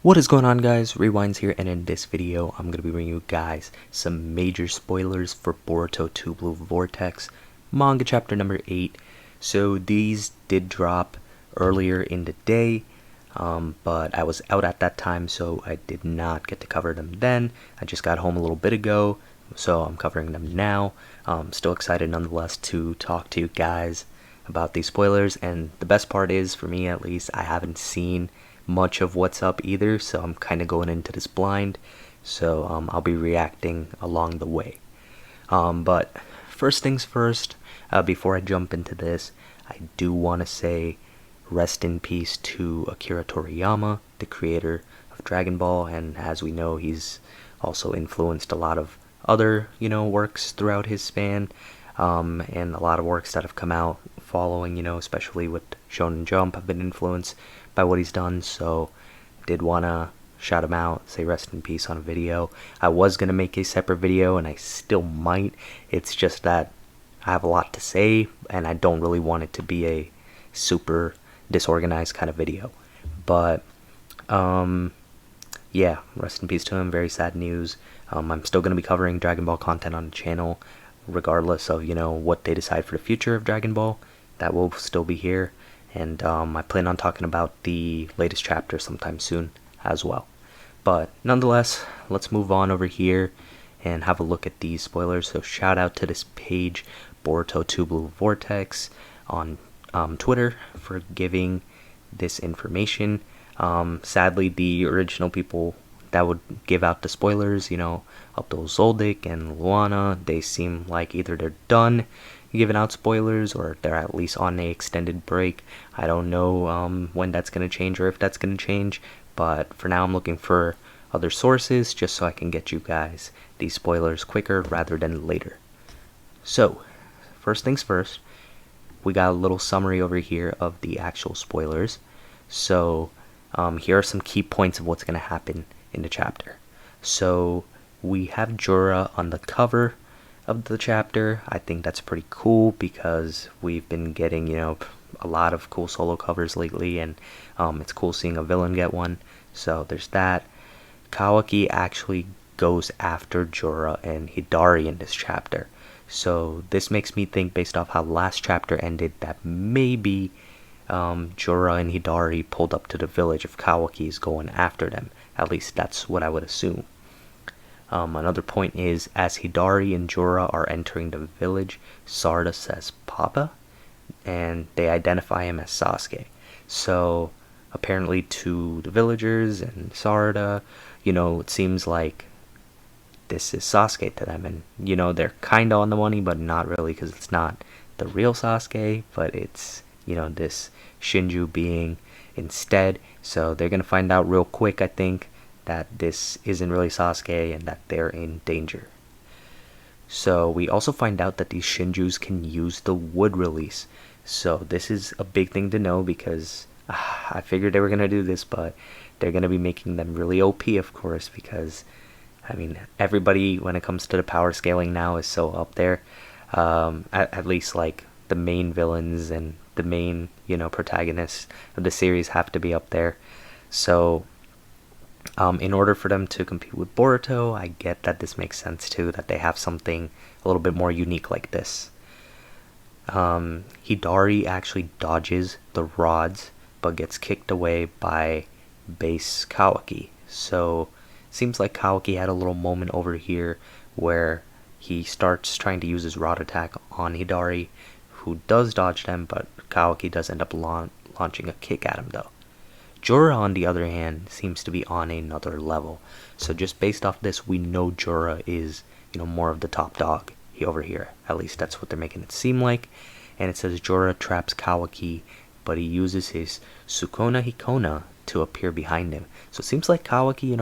What is going on, guys? Rewinds here, and in this video I'm going to be bringing you guys some major spoilers for Boruto 2 Blue Vortex manga chapter number 8. So these did drop earlier in the day, but I was out at that time, so I did not get to cover them then. I just got home a little bit ago, so I'm covering them now. Still excited nonetheless to talk to you guys about these spoilers, and the best part is, for me at least, I haven't seen much of what's up either, so I'm kind of going into this blind, so I'll be reacting along the way. But first things first, before I jump into this, I do want to say rest in peace to Akira Toriyama, the creator of Dragon Ball, and as we know, he's also influenced a lot of other, works throughout his span, and a lot of works that have come out following, especially with Shonen Jump, have been influenced by what he's done, so did want to shout him out, say rest in peace on a video. I was going to make a separate video, and I still might. It's just that I have a lot to say, and I don't really want it to be a super disorganized kind of video. But, yeah, rest in peace to him. Very sad news. I'm still going to be covering Dragon Ball content on the channel, regardless of, what they decide for the future of Dragon Ball. That will still be here. And I plan on talking about the latest chapter sometime soon as well. But nonetheless, let's move on over here and have a look at these spoilers. So shout out to this page, Boruto 2 Blue Vortex, on Twitter for giving this information. Sadly, the original people that would give out the spoilers, Abdul Zoldyck and Luana, they seem like either they're done giving out spoilers or they're at least on a extended break. I don't know when that's going to change or if that's going to change, but for now I'm looking for other sources just so I can get you guys these spoilers quicker rather than later. So, first things first, we got a little summary over here of the actual spoilers. So, here are some key points of what's going to happen in the chapter. So, we have Jorah on the cover of the chapter. I think that's pretty cool because we've been getting, a lot of cool solo covers lately, and it's cool seeing a villain get one. So there's that. Kawaki actually goes after Jorah and Hidari in this chapter. So this makes me think, based off how last chapter ended, that maybe Jorah and Hidari pulled up to the village if Kawaki is going after them. At least that's what I would assume. Another point is, as Hidari and Jorah are entering the village, Sarda says Papa, and they identify him as Sasuke. So, apparently to the villagers and Sarda, it seems like this is Sasuke to them, and, they're kinda on the money, but not really, because it's not the real Sasuke, but it's, this Shinju being instead. So they're gonna find out real quick, I think, that this isn't really Sasuke and that they're in danger. So we also find out that these Shinjus can use the wood release. So this is a big thing to know because I figured they were going to do this, but they're going to be making them really OP, of course, because, everybody, when it comes to the power scaling now, is so up there. At least, like, the main villains and the main, protagonists of the series have to be up there. So in order for them to compete with Boruto, I get that this makes sense too, that they have something a little bit more unique like this. Hidari actually dodges the rods, but gets kicked away by base Kawaki. So, seems like Kawaki had a little moment over here where he starts trying to use his rod attack on Hidari, who does dodge them, but Kawaki does end up launching a kick at him though. Jorah, on the other hand, seems to be on another level. So just based off this, we know Jorah is, more of the top dog over here. At least that's what they're making it seem like. And it says Jorah traps Kawaki, but he uses his Sukona Hikona to appear behind him. So it seems like Kawaki,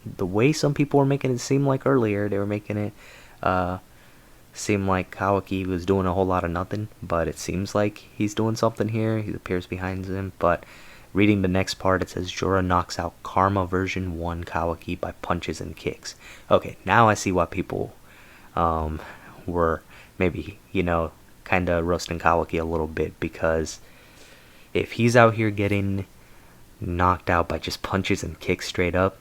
the way some people were making it seem like earlier, they were making it seem like Kawaki was doing a whole lot of nothing. But it seems like he's doing something here. He appears behind him, but reading the next part, it says Jorah knocks out Karma version 1 Kawaki by punches and kicks. Okay, now I see why people were maybe, kind of roasting Kawaki a little bit, because if he's out here getting knocked out by just punches and kicks straight up,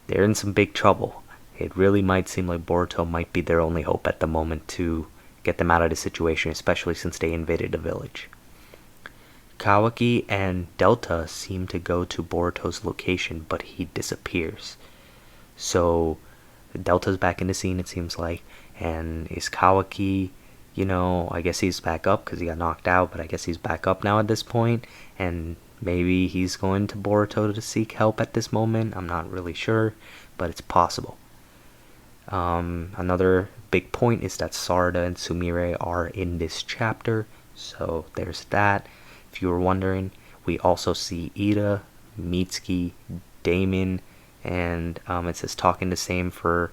they're in some big trouble. It really might seem like Boruto might be their only hope at the moment to get them out of the situation, especially since they invaded the village. Kawaki and Delta seem to go to Boruto's location, but he disappears. So Delta's back in the scene, it seems like, and is Kawaki, I guess he's back up because he got knocked out, but I guess he's back up now at this point, and maybe he's going to Boruto to seek help at this moment. I'm not really sure, but it's possible. Another big point is that Sarada and Sumire are in this chapter, so there's that. If you were wondering, we also see Ida, Mitsuki, Damon, and it says talking the same for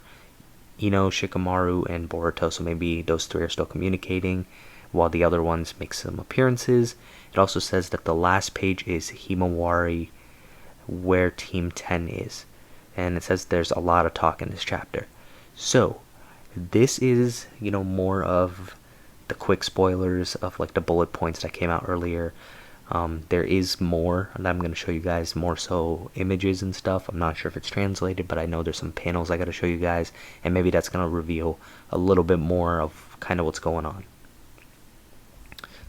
Ino, Shikamaru, and Boruto, so maybe those three are still communicating, while the other ones make some appearances. It also says that the last page is Himawari, where Team 10 is, and it says there's a lot of talk in this chapter. So, this is, more of the quick spoilers of like the bullet points that came out earlier. There is more that I'm going to show you guys, more so images and stuff. I'm not sure if it's translated, but I know there's some panels I got to show you guys, and maybe that's going to reveal a little bit more of kind of what's going on.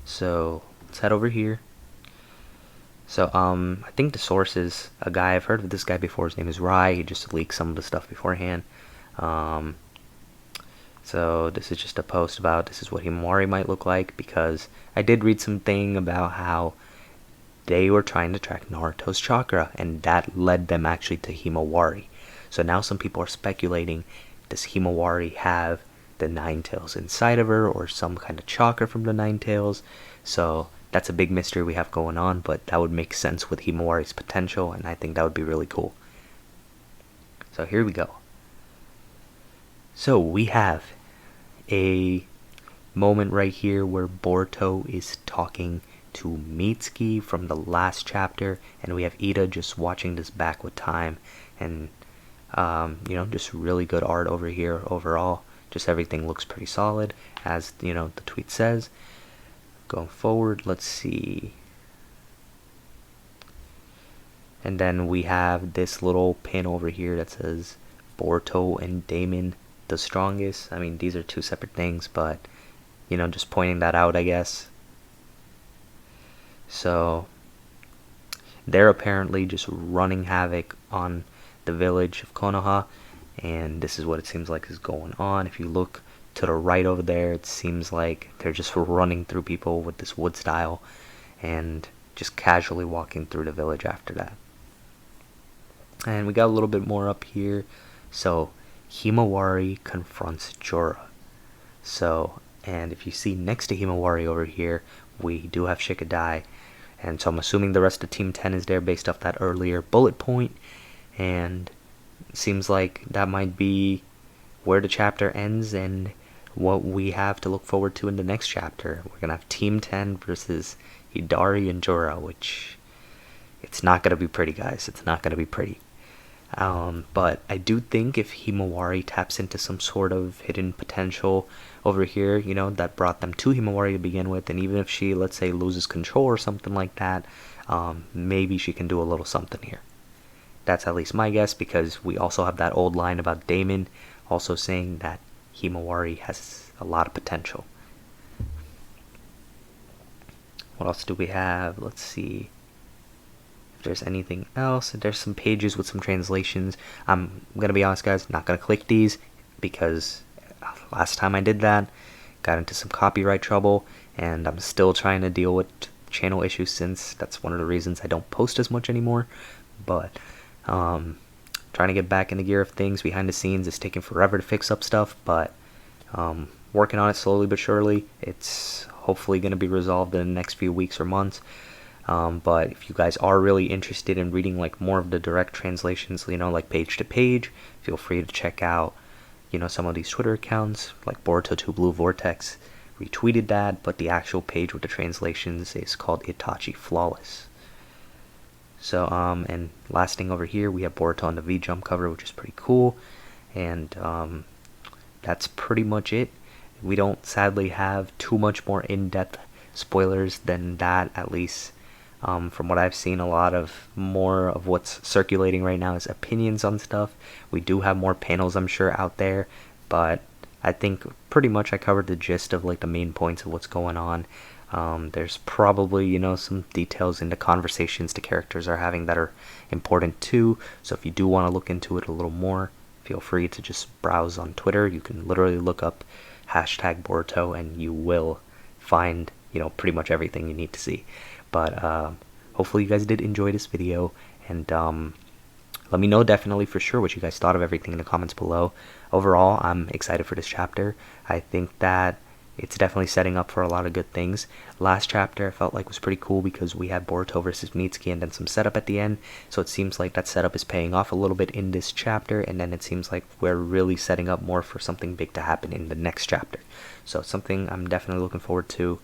So let's head over here. So I think the source is a guy, I've heard of this guy before, his name is Rai. He just leaked some of the stuff beforehand. So this is just a post about this is what Himawari might look like, because I did read something about how they were trying to track Naruto's chakra, and that led them actually to Himawari. So now some people are speculating, does Himawari have the Nine Tails inside of her, or some kind of chakra from the Nine Tails? So that's a big mystery we have going on, but that would make sense with Himawari's potential, and I think that would be really cool. So here we go. So we have a moment right here where Boruto is talking to Mitsuki from the last chapter, and we have Ida just watching this back with time, and just really good art over here overall. Just everything looks pretty solid, as the tweet says. Going forward, let's see. And then we have this little pin over here that says Boruto and Damon the strongest. I mean, these are two separate things, but just pointing that out, I guess. So they're apparently just running havoc on the village of Konoha, and this is what it seems like is going on. If you look to the right over there, it seems like they're just running through people with this wood style and just casually walking through the village after that. And we got a little bit more up here. So Himawari confronts Jorah. So, and if you see next to Himawari over here, we do have Shikadai, and so I'm assuming the rest of Team 10 is there based off that earlier bullet point, and it seems like that might be where the chapter ends and what we have to look forward to in the next chapter. We're gonna have Team 10 versus Hidari and Jorah, which it's not gonna be pretty, guys. It's not gonna be pretty. But I do think if Himawari taps into some sort of hidden potential over here, that brought them to Himawari to begin with, and even if she, let's say, loses control or something like that, maybe she can do a little something here. That's at least my guess, because we also have that old line about Damon also saying that Himawari has a lot of potential. What else do we have? Let's see if there's anything else. There's some pages with some translations. I'm gonna be honest, guys, not gonna click these because last time I did that, got into some copyright trouble, and I'm still trying to deal with channel issues, since that's one of the reasons I don't post as much anymore. But trying to get back in the gear of things behind the scenes. It's taking forever to fix up stuff, but working on it slowly but surely. It's hopefully going to be resolved in the next few weeks or months. But if you guys are really interested in reading like more of the direct translations, like page to page, feel free to check out some of these Twitter accounts, like Boruto2Blue Vortex retweeted that, but the actual page with the translations is called Itachi Flawless. So and last thing over here, we have Boruto on the V-Jump cover, which is pretty cool, and that's pretty much it. We don't sadly have too much more in-depth spoilers than that, at least From what I've seen, a lot of more of what's circulating right now is opinions on stuff. We do have more panels, I'm sure, out there, but I think pretty much I covered the gist of like the main points of what's going on. There's probably, some details into conversations the characters are having that are important too. So if you do want to look into it a little more, feel free to just browse on Twitter. You can literally look up hashtag Boruto and you will find, pretty much everything you need to see. But hopefully you guys did enjoy this video, and let me know definitely for sure what you guys thought of everything in the comments below. Overall, I'm excited for this chapter. I think that it's definitely setting up for a lot of good things. Last chapter I felt like was pretty cool because we had Boruto versus Mitsuki and then some setup at the end. So it seems like that setup is paying off a little bit in this chapter, and then it seems like we're really setting up more for something big to happen in the next chapter. So something I'm definitely looking forward to.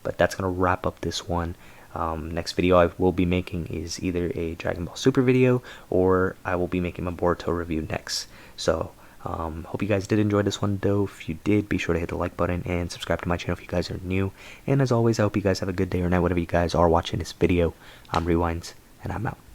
But that's going to wrap up this one. Next video I will be making is either a Dragon Ball Super video, or I will be making a Boruto review next. So hope you guys did enjoy this one though. If you did, be sure to hit the like button and subscribe to my channel if you guys are new. And as always, I hope you guys have a good day or night, whatever you guys are watching this video. I'm Rewinds, and I'm out.